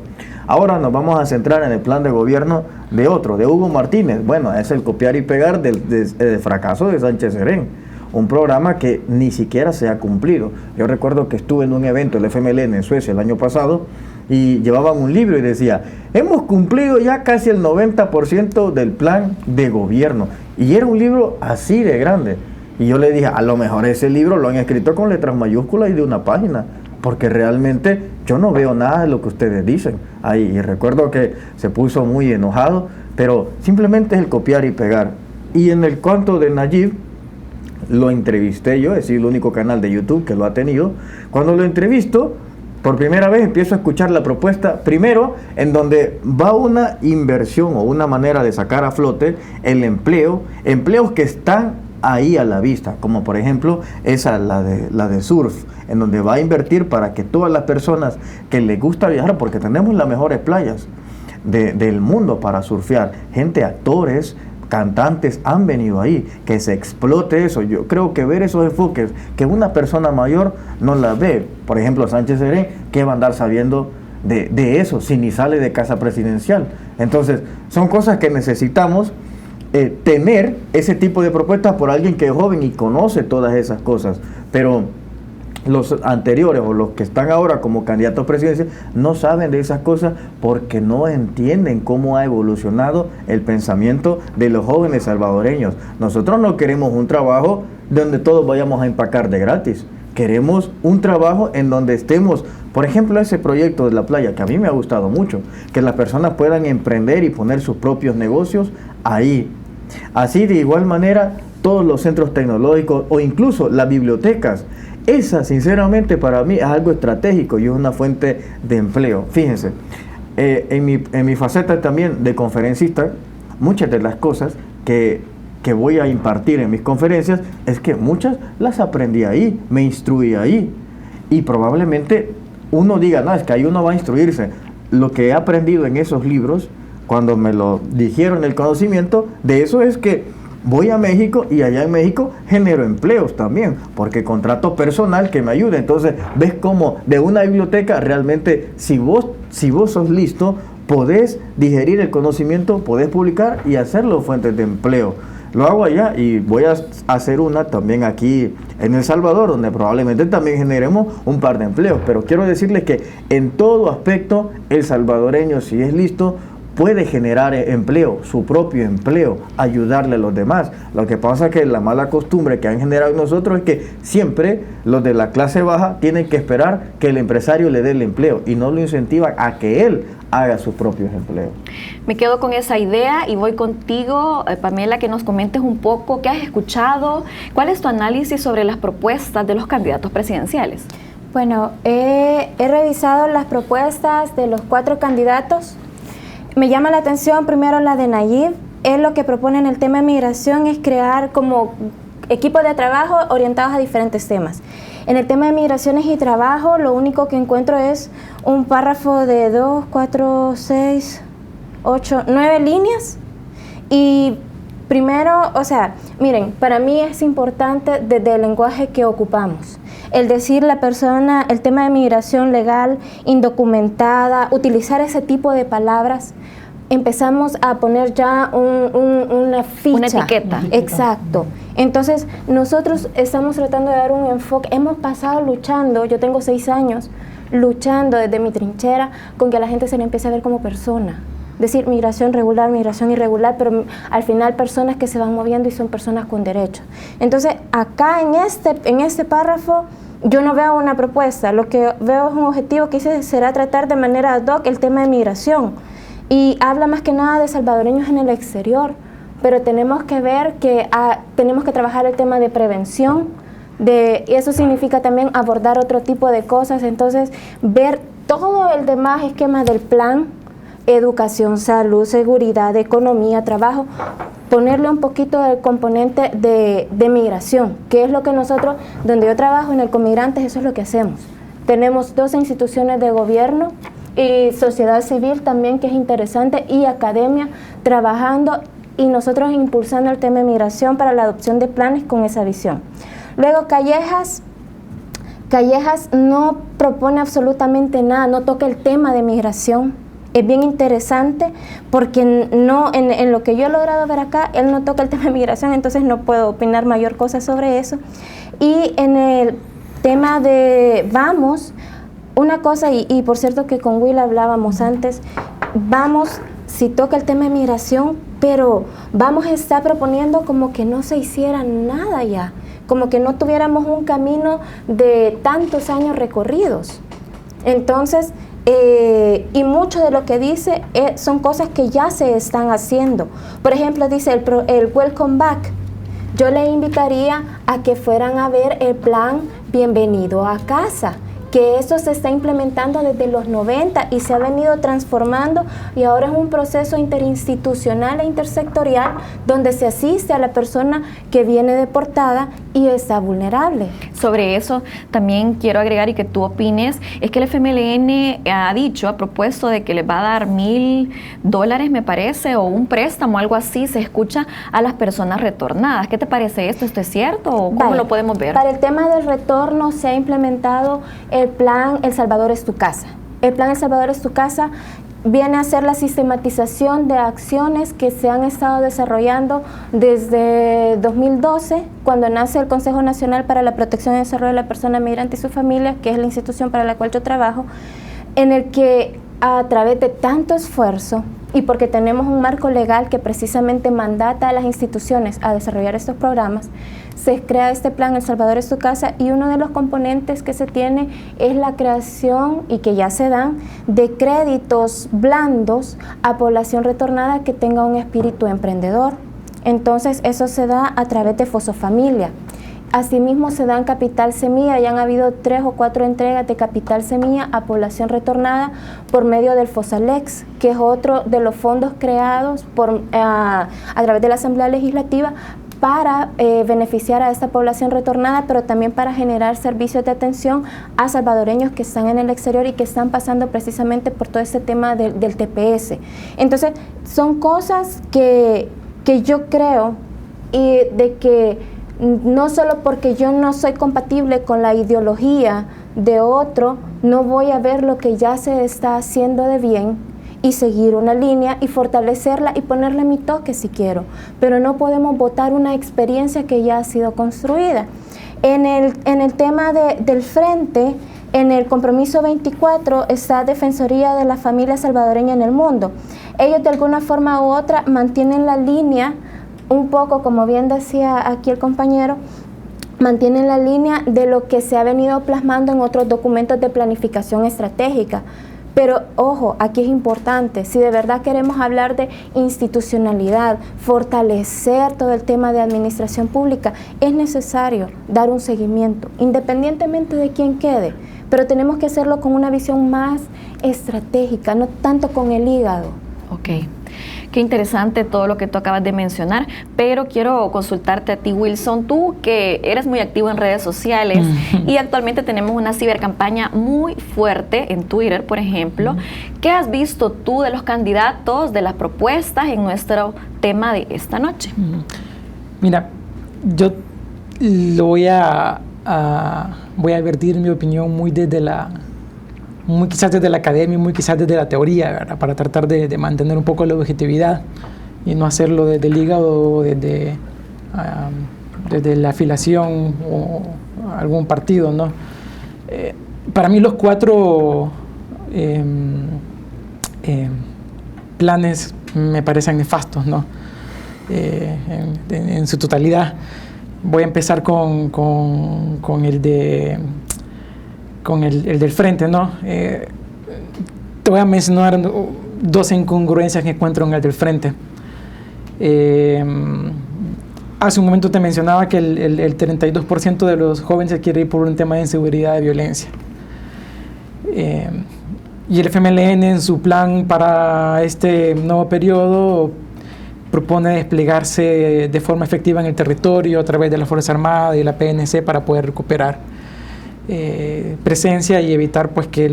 Ahora nos vamos a centrar en el plan de gobierno de otro, de Hugo Martínez. Bueno, es el copiar y pegar del fracaso de Sánchez Serén. Un programa que ni siquiera se ha cumplido. Yo recuerdo que estuve en un evento del FMLN en Suecia el año pasado y llevaban un libro y decía, hemos cumplido ya casi el 90% del plan de gobierno. Y era un libro así de grande. Y yo le dije, a lo mejor ese libro lo han escrito con letras mayúsculas y de una página, porque realmente yo no veo nada de lo que ustedes dicen ahí. Y recuerdo que se puso muy enojado, pero simplemente es el copiar y pegar. Y en el cuento de Nayib, lo entrevisté yo, es decir, el único canal de YouTube que lo ha tenido. Cuando lo entrevisto, por primera vez empiezo a escuchar la propuesta, primero, en donde va una inversión o una manera de sacar a flote el empleo, empleos que están ahí a la vista, como por ejemplo esa, la de surf, en donde va a invertir para que todas las personas que les gusta viajar, porque tenemos las mejores playas del mundo para surfear, gente, actores, cantantes han venido ahí, que se explote eso. Yo creo que ver esos enfoques que una persona mayor no la ve, por ejemplo Sánchez Serén, que va a andar sabiendo de eso si ni sale de casa presidencial. Entonces son cosas que necesitamos tener ese tipo de propuestas por alguien que es joven y conoce todas esas cosas, pero los anteriores o los que están ahora como candidatos presidenciales no saben de esas cosas porque no entienden cómo ha evolucionado el pensamiento de los jóvenes salvadoreños. Nosotros no queremos un trabajo donde todos vayamos a empacar de gratis. Queremos un trabajo en donde estemos, por ejemplo, ese proyecto de la playa que a mí me ha gustado mucho, que las personas puedan emprender y poner sus propios negocios ahí. Así de igual manera todos los centros tecnológicos o incluso las bibliotecas. Esa, sinceramente, para mí es algo estratégico y es una fuente de empleo. Fíjense, en mi faceta también de conferencista, muchas de las cosas que voy a impartir en mis conferencias es que muchas las aprendí ahí, me instruí ahí. Y probablemente uno diga, no, es que ahí uno va a instruirse. Lo que he aprendido en esos libros, cuando me lo dijeron el conocimiento, de eso es que voy a México y allá en México genero empleos también, porque contrato personal que me ayude. Entonces, ves cómo de una biblioteca realmente, si vos sos listo, podés digerir el conocimiento, podés publicar y hacerlo fuentes de empleo. Lo hago allá y voy a hacer una también aquí en El Salvador, donde probablemente también generemos un par de empleos. Pero quiero decirles que en todo aspecto, el salvadoreño, si es listo, puede generar empleo, su propio empleo, ayudarle a los demás. Lo que pasa es que la mala costumbre que han generado nosotros es que siempre los de la clase baja tienen que esperar que el empresario le dé el empleo y no lo incentivan a que él haga sus propios empleos. Me quedo con esa idea y voy contigo, Pamela, que nos comentes un poco qué has escuchado, cuál es tu análisis sobre las propuestas de los candidatos presidenciales. Bueno, he revisado las propuestas de los 4 candidatos. Me llama la atención primero la de Nayib. Él lo que propone en el tema de migración es crear como equipos de trabajo orientados a diferentes temas. En el tema de migraciones y trabajo, lo único que encuentro es un párrafo de 2, 4, 6, 8, 9 líneas. Y primero, o sea, miren, para mí es importante desde el lenguaje que ocupamos. El decir la persona, el tema de migración legal, indocumentada, utilizar ese tipo de palabras, empezamos a poner ya una ficha. Una etiqueta. Exacto. Entonces, nosotros estamos tratando de dar un enfoque. Hemos pasado luchando, yo tengo 6 años, luchando desde mi trinchera con que a la gente se le empiece a ver como persona. Decir migración regular, migración irregular, pero al final personas que se van moviendo y son personas con derechos. Entonces, acá en este párrafo, yo no veo una propuesta. Lo que veo es un objetivo que será tratar de manera ad hoc el tema de migración. Y habla más que nada de salvadoreños en el exterior, pero tenemos que ver que tenemos que trabajar el tema de prevención, y eso significa también abordar otro tipo de cosas. Entonces, ver todo el demás esquema del plan, educación, salud, seguridad, economía, trabajo, ponerle un poquito del componente de migración, que es lo que nosotros, donde yo trabajo en el Comigrantes, eso es lo que hacemos. Tenemos 12 instituciones de gobierno y sociedad civil también, que es interesante, y academia trabajando y nosotros impulsando el tema de migración para la adopción de planes con esa visión. Luego Callejas no propone absolutamente nada, no toca el tema de migración. Es bien interesante porque no, en lo que yo he logrado ver acá, él no toca el tema de migración, entonces no puedo opinar mayor cosa sobre eso. Y en el tema de Vamos, una cosa, y por cierto que con Will hablábamos antes, Vamos, si toca el tema de migración, pero Vamos está proponiendo como que no se hiciera nada ya, como que no tuviéramos un camino de tantos años recorridos. Entonces, y mucho de lo que dice son cosas que ya se están haciendo. Por ejemplo, dice el Welcome Back. Yo le invitaría a que fueran a ver el plan Bienvenido a Casa, que eso se está implementando desde los 90 y se ha venido transformando, y ahora es un proceso interinstitucional e intersectorial donde se asiste a la persona que viene deportada y está vulnerable. Sobre eso también quiero agregar y que tú opines, es que el FMLN ha propuesto de que les va a dar $1,000, me parece, o un préstamo, algo así, se escucha a las personas retornadas. ¿Qué te parece esto? ¿Esto es cierto o cómo lo podemos ver? Para el tema del retorno se ha implementado el plan El Salvador es tu casa. El plan El Salvador es tu casa viene a ser la sistematización de acciones que se han estado desarrollando desde 2012, cuando nace el Consejo Nacional para la Protección y Desarrollo de la Persona Migrante y su Familia, que es la institución para la cual yo trabajo, en el que a través de tanto esfuerzo y porque tenemos un marco legal que precisamente mandata a las instituciones a desarrollar estos programas, se crea este plan El Salvador es tu casa, y uno de los componentes que se tiene es la creación, y que ya se dan, de créditos blandos a población retornada que tenga un espíritu emprendedor. Entonces eso se da a través de Fosofamilia. Asimismo se dan Capital Semilla, ya han habido 3 o 4 entregas de Capital Semilla a población retornada por medio del Fosalex, que es otro de los fondos creados a través de la Asamblea Legislativa para beneficiar a esta población retornada, pero también para generar servicios de atención a salvadoreños que están en el exterior y que están pasando precisamente por todo este tema del TPS. Entonces, son cosas que yo creo, y de que no solo porque yo no soy compatible con la ideología de otro, no voy a ver lo que ya se está haciendo de bien y seguir una línea y fortalecerla y ponerle mi toque si quiero, pero no podemos votar una experiencia que ya ha sido construida. En el tema del frente, en el compromiso 24 está Defensoría de la Familia Salvadoreña en el Mundo. Ellos de alguna forma u otra mantienen la línea, un poco como bien decía aquí el compañero, mantienen la línea de lo que se ha venido plasmando en otros documentos de planificación estratégica. Pero ojo, aquí es importante, si de verdad queremos hablar de institucionalidad, fortalecer todo el tema de administración pública, es necesario dar un seguimiento, independientemente de quién quede, pero tenemos que hacerlo con una visión más estratégica, no tanto con el hígado. Ok. Qué interesante todo lo que tú acabas de mencionar, pero quiero consultarte a ti, Wilson, tú que eres muy activo en redes sociales y actualmente tenemos una cibercampaña muy fuerte en Twitter, por ejemplo. ¿Qué has visto tú de los candidatos, de las propuestas en nuestro tema de esta noche? Mira, yo lo voy a advertir mi opinión muy desde muy quizás desde la academia, muy quizás desde la teoría, ¿verdad? Para tratar de mantener un poco la objetividad y no hacerlo desde el hígado o desde la afiliación o algún partido, ¿no? Para mí los 4 planes me parecen nefastos, ¿no? En su totalidad. Voy a empezar con el del frente, ¿no? Te voy a mencionar 2 incongruencias que encuentro en el del frente. Hace un momento te mencionaba que el 32% de los jóvenes se quiere ir por un tema de inseguridad y violencia. Y el FMLN en su plan para este nuevo periodo propone desplegarse de forma efectiva en el territorio a través de la Fuerza Armada y la PNC para poder recuperar presencia y evitar pues que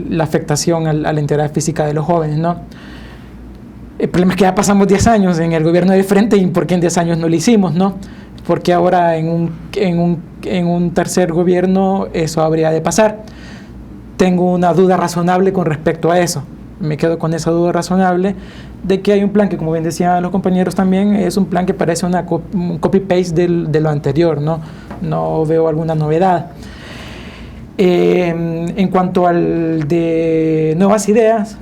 la afectación a la integridad física de los jóvenes, ¿no? El problema es que ya pasamos 10 años en el gobierno del frente y ¿por qué en 10 años no lo hicimos, no? Porque ahora en un tercer gobierno eso habría de pasar. Tengo una duda razonable con respecto a eso. Me quedo con esa duda razonable de que hay un plan que, como bien decían los compañeros también, es un plan que parece un copy-paste de lo anterior, ¿no? No veo alguna novedad. En cuanto al de nuevas ideas,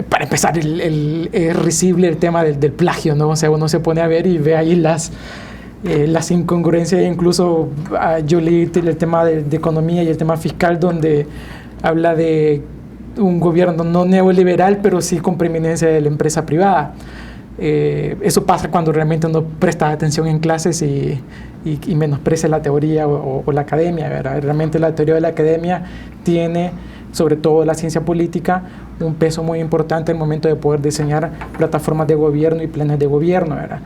para empezar, es risible el tema del plagio, ¿no? O sea, uno se pone a ver y ve ahí las incongruencias. Incluso yo leí el tema de economía y el tema fiscal, donde habla de un gobierno no neoliberal, pero sí con preeminencia de la empresa privada. Eso pasa cuando realmente uno presta atención en clases y menosprecia la teoría o la academia, ¿verdad? Realmente la teoría de la academia tiene, sobre todo la ciencia política, un peso muy importante en el momento de poder diseñar plataformas de gobierno y planes de gobierno, ¿verdad?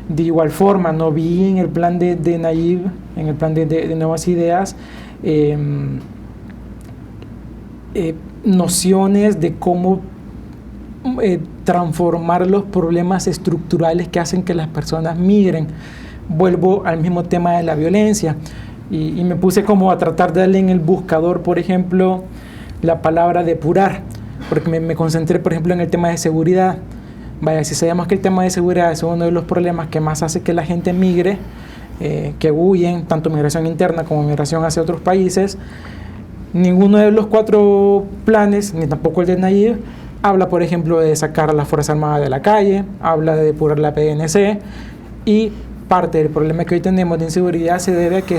De igual forma, no vi en el plan de Nayib, en el plan de Nuevas Ideas, nociones de cómo transformar los problemas estructurales que hacen que las personas migren. Vuelvo al mismo tema de la violencia y me puse como a tratar de darle en el buscador, por ejemplo, la palabra depurar, porque me concentré, por ejemplo, en el tema de seguridad. Vaya, si sabemos que el tema de seguridad es uno de los problemas que más hace que la gente migre, que huyen, tanto migración interna como migración hacia otros países, ninguno de los 4 planes, ni tampoco el de Nayib, habla, por ejemplo, de sacar a la Fuerza Armada de la calle, habla de depurar la PNC, y parte del problema que hoy tenemos de inseguridad se debe a que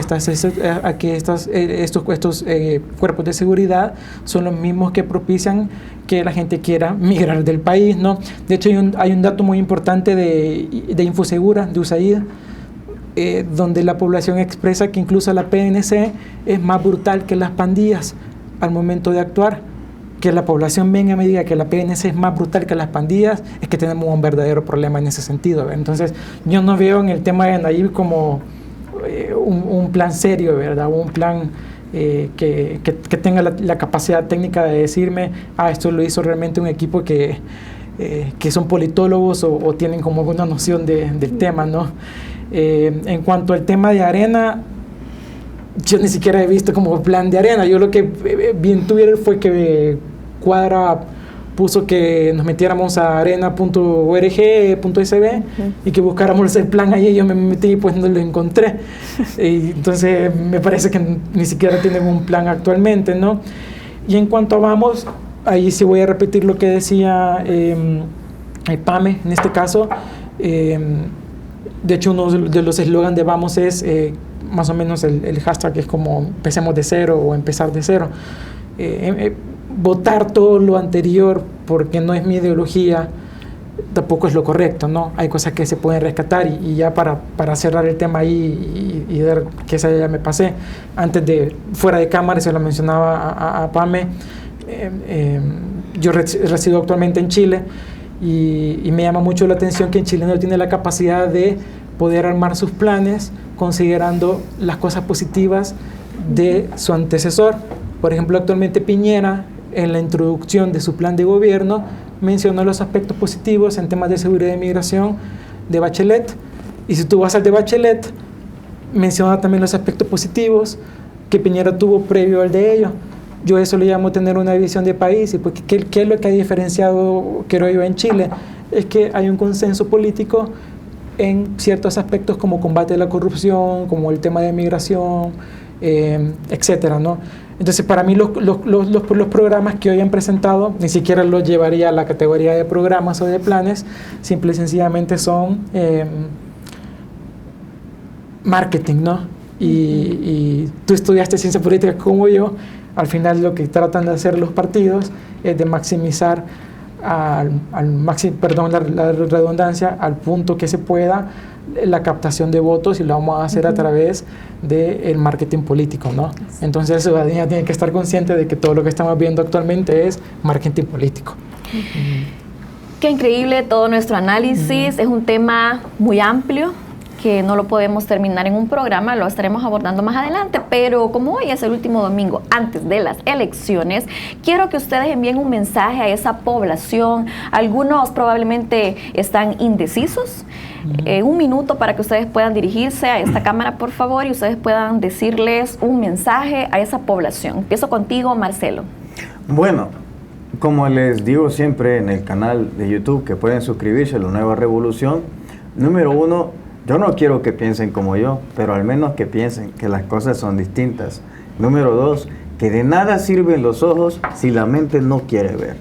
estos cuerpos de seguridad son los mismos que propician que la gente quiera migrar del país, ¿no? De hecho, hay un dato muy importante de Infosegura, de USAID, donde la población expresa que incluso la PNC es más brutal que las pandillas al momento de actuar. Que la población venga y me diga que la PNC es más brutal que las pandillas, es que tenemos un verdadero problema en ese sentido, ¿verdad? Entonces, yo no veo en el tema de Nayib como un plan serio, ¿verdad? Un plan que tenga la capacidad técnica de decirme, esto lo hizo realmente un equipo que son politólogos o tienen como alguna noción del tema, ¿no? En cuanto al tema de Arena, yo ni siquiera he visto como plan de Arena. Yo lo que vi en Twitter fue que Cuadra puso que nos metiéramos a arena.org.sb y que buscáramos el plan ahí. Yo me metí y pues no lo encontré. Y entonces me parece que ni siquiera tienen un plan actualmente, ¿no? Y en cuanto a Vamos, ahí sí voy a repetir lo que decía Pame en este caso. De hecho, uno de los eslogans de Vamos es más o menos el hashtag es como empecemos de cero o empezar de cero. Votar todo lo anterior porque no es mi ideología tampoco es lo correcto, ¿no? Hay cosas que se pueden rescatar y ya para cerrar el tema ahí y ver que esa ya me pasé. Antes de, fuera de cámara, se lo mencionaba a Pame, yo resido actualmente en Chile y me llama mucho la atención que en Chile no tiene la capacidad de poder armar sus planes considerando las cosas positivas de su antecesor. Por ejemplo, actualmente Piñera, en la introducción de su plan de gobierno, mencionó los aspectos positivos en temas de seguridad y migración de Bachelet. Y si tú vas al de Bachelet, menciona también los aspectos positivos que Piñera tuvo previo al de ellos. yo eso le llamo tener una visión de país. Y pues, ¿qué es lo que ha diferenciado, creo yo, en Chile? Es que hay un consenso político en ciertos aspectos como combate a la corrupción, como el tema de migración, etcétera, ¿no? Entonces, para mí los programas que hoy han presentado ni siquiera los llevaría a la categoría de programas o de planes, simple y sencillamente son marketing, ¿no? Y tú estudiaste ciencia política como yo. Al final lo que tratan de hacer los partidos es de maximizar perdón, la redundancia, al punto que se pueda la captación de votos, y lo vamos a hacer a través del marketing político, ¿no? Entonces la ciudadanía tiene que estar consciente de que todo lo que estamos viendo actualmente es marketing político. Qué increíble todo nuestro análisis. Es un tema muy amplio que no lo podemos terminar en un programa, lo estaremos abordando más adelante, pero como hoy es el último domingo antes de las elecciones, quiero que ustedes envíen un mensaje a esa población. Algunos probablemente están indecisos. Un minuto para que ustedes puedan dirigirse a esta cámara, por favor, y ustedes puedan decirles un mensaje a esa población. Empiezo contigo, Marcelo. Bueno, como les digo siempre en el canal de YouTube, que pueden suscribirse a La Nueva Revolución, número 1, yo no quiero que piensen como yo, pero al menos que piensen que las cosas son distintas. Número 2, que de nada sirven los ojos si la mente no quiere ver.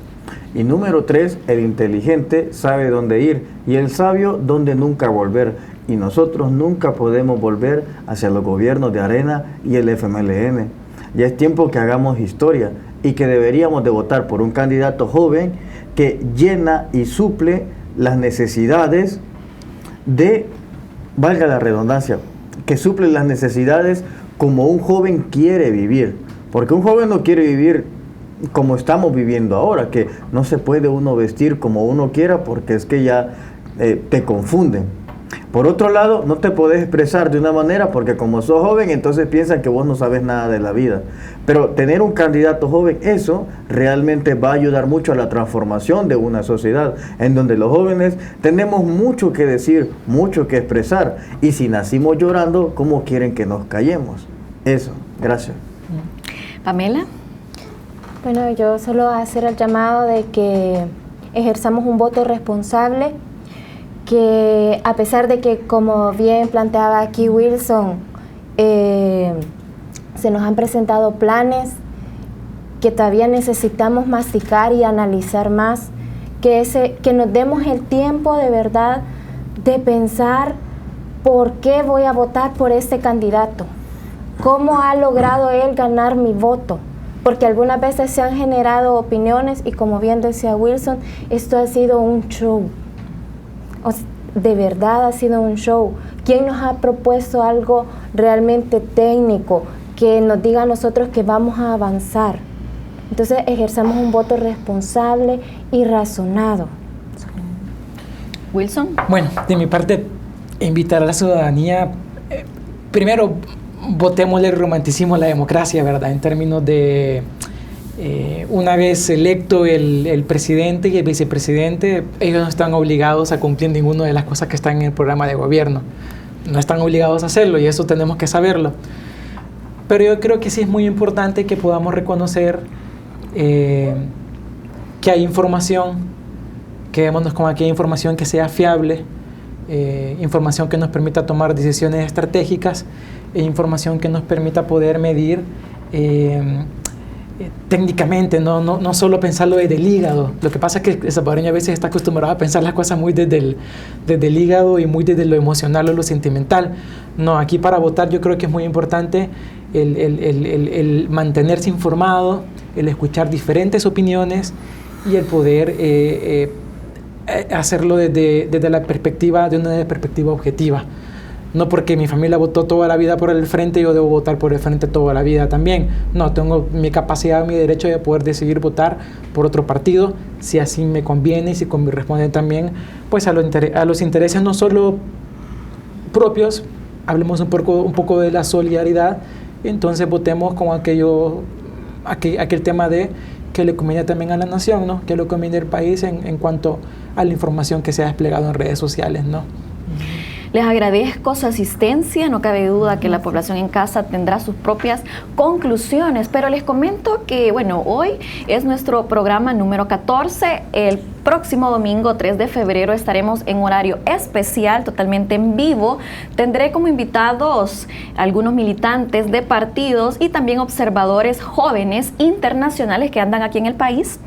Y número 3, el inteligente sabe dónde ir y el sabio dónde nunca volver. Y nosotros nunca podemos volver hacia los gobiernos de Arena y el FMLN. Ya es tiempo que hagamos historia y que deberíamos de votar por un candidato joven que llena y suple las necesidades de, valga la redundancia, que suple las necesidades como un joven quiere vivir. Porque un joven no quiere vivir como estamos viviendo ahora, que no se puede uno vestir como uno quiera porque es que ya te confunden. Por otro lado, no te podés expresar de una manera porque como sos joven, entonces piensan que vos no sabes nada de la vida. Pero tener un candidato joven, eso realmente va a ayudar mucho a la transformación de una sociedad en donde los jóvenes tenemos mucho que decir, mucho que expresar. Y si nacimos llorando, ¿cómo quieren que nos callemos? Eso, gracias. Pamela. Bueno, yo solo hacer el llamado de que ejerzamos un voto responsable, que a pesar de que, como bien planteaba aquí Wilson, se nos han presentado planes que todavía necesitamos masticar y analizar más, que nos demos el tiempo de verdad de pensar por qué voy a votar por este candidato, cómo ha logrado él ganar mi voto. Porque algunas veces se han generado opiniones y, como bien decía Wilson, esto ha sido un show. De verdad ha sido un show. ¿Quién nos ha propuesto algo realmente técnico que nos diga a nosotros que vamos a avanzar? Entonces ejerzamos un voto responsable y razonado. Wilson. Bueno, de mi parte, invitar a la ciudadanía, primero, votémosle el romanticismo a la democracia, ¿verdad? En términos de, una vez electo el presidente y el vicepresidente, ellos no están obligados a cumplir ninguna de las cosas que están en el programa de gobierno. No están obligados a hacerlo y eso tenemos que saberlo. Pero yo creo que sí es muy importante que podamos reconocer que hay información, quedémonos con aquella información que sea fiable, información que nos permita tomar decisiones estratégicas, e información que nos permita poder medir técnicamente, no solo pensarlo desde el hígado. Lo que pasa es que el salvadoreño a veces está acostumbrado a pensar las cosas muy desde el hígado y muy desde lo emocional o lo sentimental. No, aquí para votar yo creo que es muy importante el mantenerse informado, el escuchar diferentes opiniones y el poder hacerlo desde la perspectiva, de una perspectiva objetiva. No porque mi familia votó toda la vida por el Frente, yo debo votar por el Frente toda la vida también. No, tengo mi capacidad, mi derecho de poder decidir votar por otro partido, si así me conviene y si corresponde también pues a los intereses no solo propios. Hablemos un poco de la solidaridad, entonces votemos con aquel tema de que le conviene también a la nación, ¿no? Que le conviene al país en cuanto a la información que se ha desplegado en redes sociales, ¿no? Les agradezco su asistencia, no cabe duda que la población en casa tendrá sus propias conclusiones, pero les comento que, bueno, hoy es nuestro programa número 14, el próximo domingo 3 de febrero estaremos en horario especial, totalmente en vivo. Tendré como invitados algunos militantes de partidos y también observadores jóvenes internacionales que andan aquí en el país,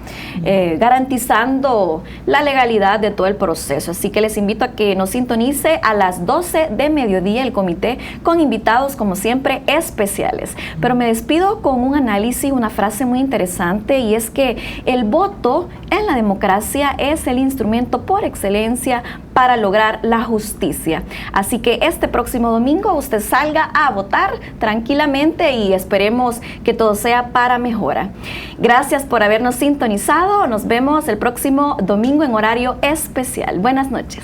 garantizando la legalidad de todo el proceso. Así que les invito a que nos sintonice a las 12 de mediodía el comité con invitados como siempre especiales. Pero me despido con un análisis, una frase muy interesante, y es que el voto en la democracia es el instrumento por excelencia para lograr la justicia. Así que este próximo domingo usted salga a votar tranquilamente y esperemos que todo sea para mejora. Gracias por habernos sintonizado. Nos vemos el próximo domingo en horario especial. Buenas noches.